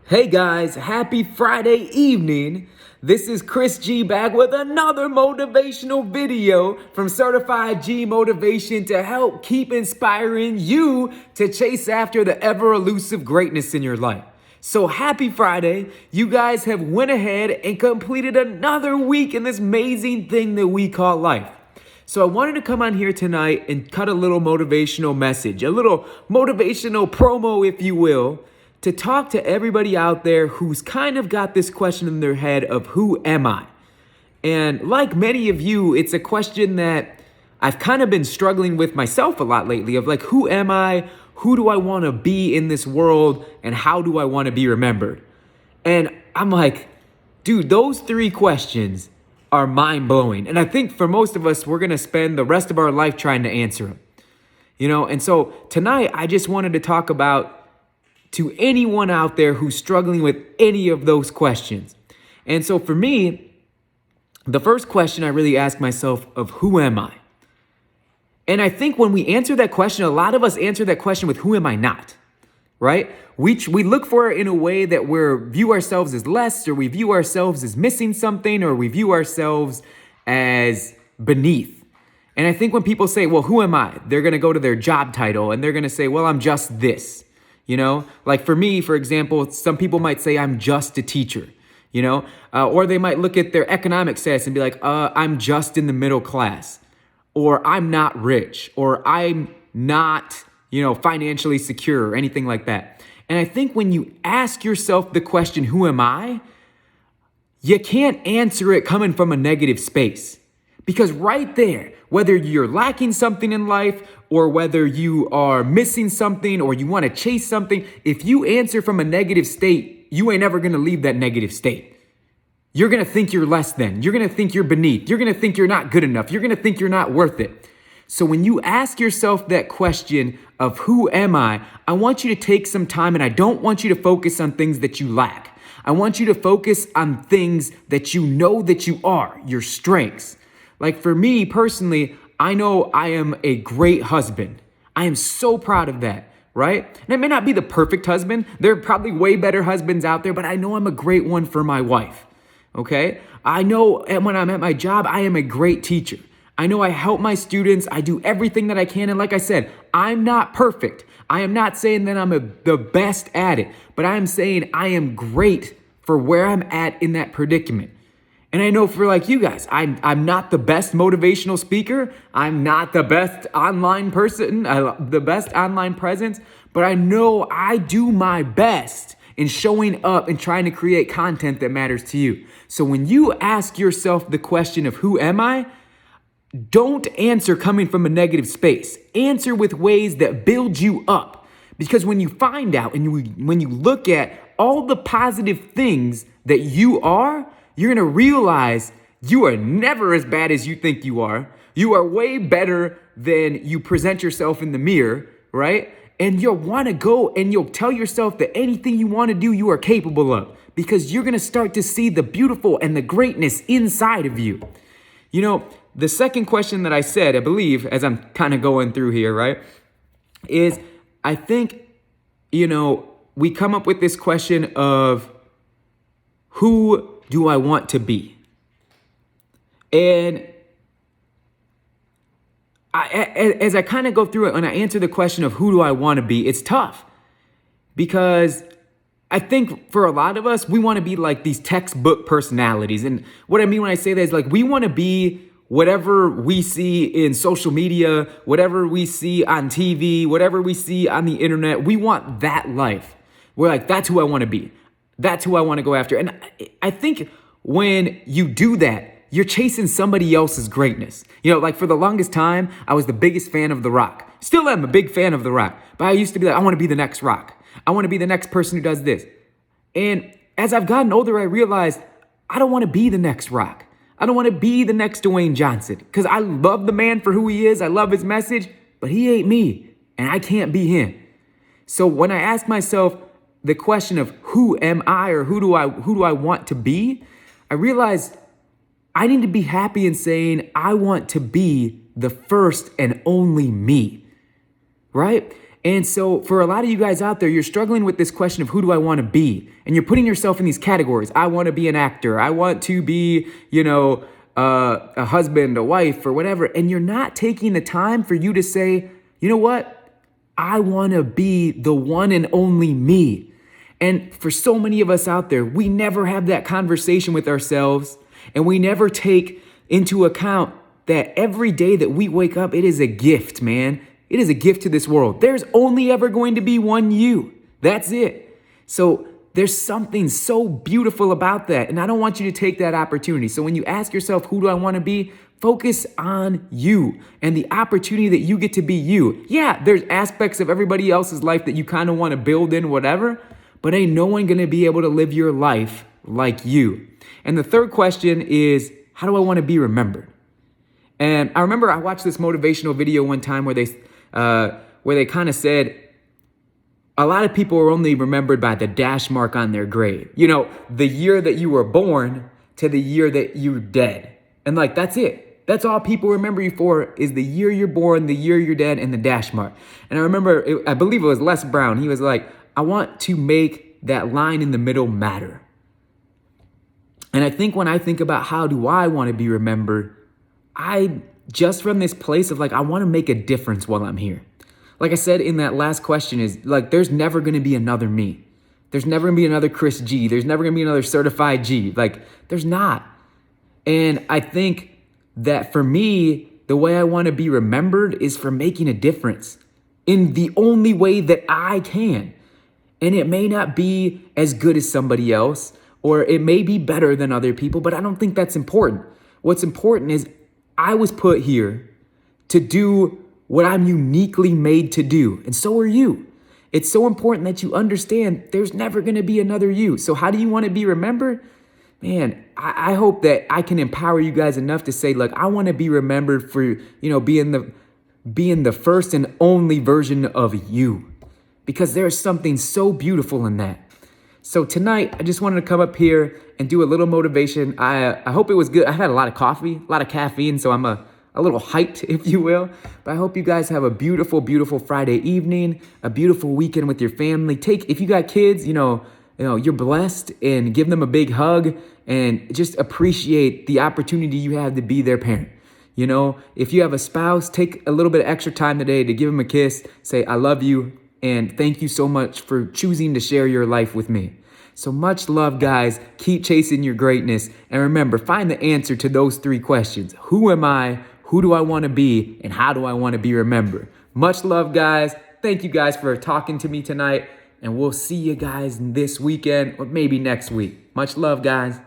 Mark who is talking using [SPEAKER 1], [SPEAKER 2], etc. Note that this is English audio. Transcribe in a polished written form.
[SPEAKER 1] Hey guys, happy Friday evening. This is Chris G back with another motivational video from Certified G Motivation to help keep inspiring you to chase after the ever elusive greatness in your life. So happy Friday. You guys have went ahead and completed another week in this amazing thing that we call life. So I wanted to come on here tonight and cut a little motivational message, a little motivational promo, if you will, to talk to everybody out there who's kind of got this question in their head of who am I? And like many of you, it's a question that I've kind of been struggling with myself a lot lately of like, who am I? Who do I want to be in this world? And how do I want to be remembered? And I'm like, dude, those three questions are mind-blowing. And I think for most of us, we're going to spend the rest of our life trying to answer them. And so tonight, I just wanted to talk about to anyone out there who's struggling with any of those questions. And so for me, the first question I really ask myself of who am I? And I think when we answer that question, a lot of us answer that question with who am I not, right? We look for it in a way that we view ourselves as less, or we view ourselves as missing something, or we view ourselves as beneath. And I think when people say, well, who am I? They're going to go to their job title and they're going to say, well, I'm just this. Like for me, for example, some people might say I'm just a teacher, or they might look at their economic status and be like, I'm just in the middle class, or I'm not rich, or I'm not, financially secure or anything like that. And I think when you ask yourself the question, who am I? You can't answer it coming from a negative space. Because right there, whether you're lacking something in life or whether you are missing something or you want to chase something, if you answer from a negative state, you ain't ever going to leave that negative state. You're going to think you're less than. You're going to think you're beneath. You're going to think you're not good enough. You're going to think you're not worth it. So when you ask yourself that question of who am I want you to take some time, and I don't want you to focus on things that you lack. I want you to focus on things that you know that you are, your strengths. Like for me personally, I know I am a great husband. I am so proud of that, right? And I may not be the perfect husband. There are probably way better husbands out there, but I know I'm a great one for my wife, okay? I know when I'm at my job, I am a great teacher. I know I help my students. I do everything that I can. And like I said, I'm not perfect. I am not saying that I'm the best at it, but I am saying I am great for where I'm at in that predicament. And I know for like you guys, I'm not the best motivational speaker. I'm not the best online person, the best online presence, but I know I do my best in showing up and trying to create content that matters to you. So when you ask yourself the question of who am I, don't answer coming from a negative space. Answer with ways that build you up. Because when you find out and when you look at all the positive things that you are, you're going to realize you are never as bad as you think you are. You are way better than you present yourself in the mirror, right? And you'll want to go and you'll tell yourself that anything you want to do, you are capable of, because you're going to start to see the beautiful and the greatness inside of you. The second question that I said, I believe, as I'm kind of going through here, right, is I think, we come up with this question of who do I want to be? And as I kind of go through it and I answer the question of who do I want to be, it's tough because I think for a lot of us, we want to be like these textbook personalities. And what I mean when I say that is like we want to be whatever we see in social media, whatever we see on TV, whatever we see on the internet. We want that life. We're like, that's who I want to be. That's who I want to go after. And I think when you do that, you're chasing somebody else's greatness. Like for the longest time, I was the biggest fan of The Rock. Still am a big fan of The Rock. But I used to be like, I want to be the next Rock. I want to be the next person who does this. And as I've gotten older, I realized I don't want to be the next Rock. I don't want to be the next Dwayne Johnson because I love the man for who he is. I love his message, but he ain't me and I can't be him. So when I ask myself the question of who am I or who do I want to be, I realized I need to be happy in saying I want to be the first and only me, right? And so for a lot of you guys out there, you're struggling with this question of who do I want to be? And you're putting yourself in these categories. I want to be an actor. I want to be, a husband, a wife, or whatever. And you're not taking the time for you to say, you know what? I want to be the one and only me. And for so many of us out there, we never have that conversation with ourselves, and we never take into account that every day that we wake up, it is a gift, man. It is a gift to this world. There's only ever going to be one you. That's it. So there's something so beautiful about that. And I don't want you to take that opportunity. So when you ask yourself, who do I want to be? Focus on you and the opportunity that you get to be you. Yeah, there's aspects of everybody else's life that you kind of want to build in, whatever, but ain't no one going to be able to live your life like you. And the third question is, how do I want to be remembered? And I remember I watched this motivational video one time where they kind of said, a lot of people are only remembered by the dash mark on their grave. The year that you were born to the year that you're dead. And that's it. That's all people remember you for is the year you're born, the year you're dead, and the dash mark. And I remember, I believe it was Les Brown. He was like, I want to make that line in the middle matter. And I think when I think about how do I want to be remembered, I just from this place of I want to make a difference while I'm here. Like I said in that last question is there's never going to be another me. There's never going to be another Chris G. There's never going to be another certified G. There's not. And I think that for me, the way I want to be remembered is for making a difference in the only way that I can. And it may not be as good as somebody else, or it may be better than other people, but I don't think that's important. What's important is I was put here to do what I'm uniquely made to do, and so are you. It's so important that you understand there's never going to be another you. So how do you want to be remembered? Man, I hope that I can empower you guys enough to say, I want to be remembered for, being the first and only version of you, because there's something so beautiful in that. So tonight, I just wanted to come up here and do a little motivation. I hope it was good. I had a lot of coffee, a lot of caffeine, so I'm a little hyped, if you will. But I hope you guys have a beautiful, beautiful Friday evening, a beautiful weekend with your family. If you got kids, you're blessed, and give them a big hug and just appreciate the opportunity you have to be their parent. If you have a spouse, take a little bit of extra time today to give them a kiss, say, I love you, and thank you so much for choosing to share your life with me. So much love, guys. Keep chasing your greatness. And remember, find the answer to those 3 questions. Who am I? Who do I want to be? And how do I want to be remembered? Much love, guys. Thank you guys for talking to me tonight. And we'll see you guys this weekend or maybe next week. Much love, guys.